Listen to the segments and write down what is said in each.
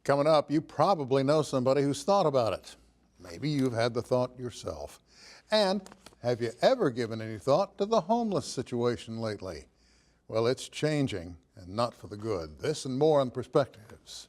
Coming up, you probably know somebody who's thought about it. Maybe you've had the thought yourself. And have you ever given any thought to the homeless situation lately? Well, it's changing, and not for the good. This and more on Perspectives.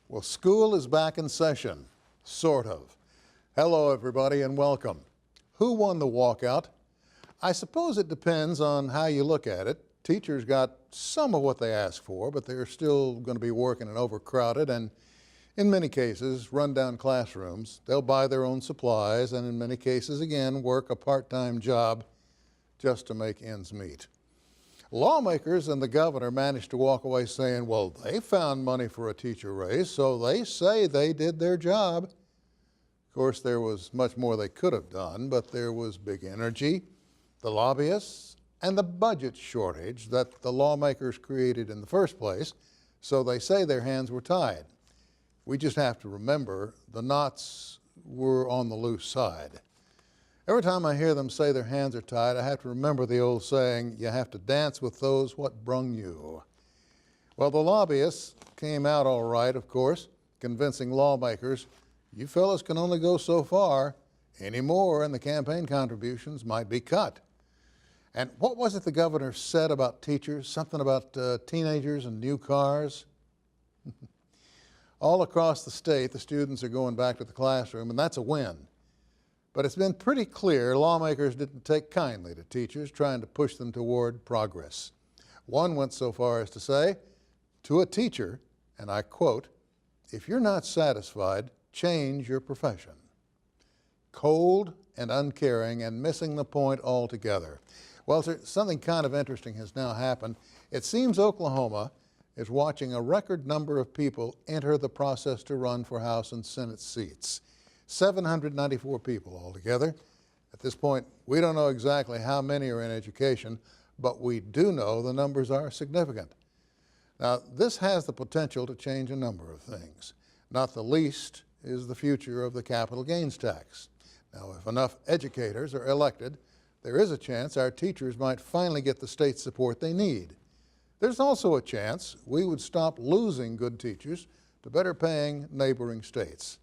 Well, school is back in session, sort of. Hello, everybody, and welcome. Who won the walkout? I suppose it depends on how you look at it. Teachers got some of what they asked for, but they're still going to be working in overcrowded and, in many cases, run-down classrooms. They'll buy their own supplies and, in many cases, again, work a part-time job just to make ends meet. Lawmakers and the governor managed to walk away saying, well, they found money for a teacher raise, so they say they did their job. Of course, there was much more they could have done, but there was big energy, the lobbyists, and the budget shortage that the lawmakers created in the first place, so they say their hands were tied. We just have to remember the knots were on the loose side. Every time I hear them say their hands are tied, I have to remember the old saying, you have to dance with those what brung you. Well, the lobbyists came out all right, of course, convincing lawmakers, you fellas can only go so far. Any more and the campaign contributions might be cut. And what was it the governor said about teachers? Something about teenagers and new cars? All across the state, the students are going back to the classroom, and that's a win. But it's been pretty clear lawmakers didn't take kindly to teachers trying to push them toward progress. One went so far as to say to a teacher, and I quote, if you're not satisfied, change your profession. Cold and uncaring and missing the point altogether. Well, something kind of interesting has now happened. It seems Oklahoma is watching a record number of people enter the process to run for House and Senate seats. 794 people altogether. At this point, we don't know exactly how many are in education, but we do know the numbers are significant. Now, this has the potential to change a number of things. Not the least is the future of the capital gains tax. Now, if enough educators are elected, there is a chance our teachers might finally get the state support they need. There's also a chance we would stop losing good teachers to better paying neighboring states.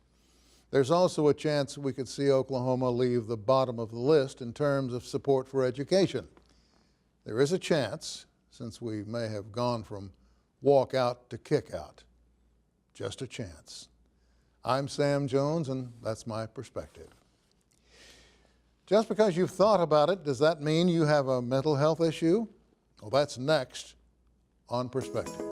There's also a chance we could see Oklahoma leave the bottom of the list in terms of support for education. There is a chance, since we may have gone from walk out to kick out. Just a chance. I'm Sam Jones, and that's my perspective. Just because you've thought about it, does that mean you have a mental health issue? Well, that's next on Perspective.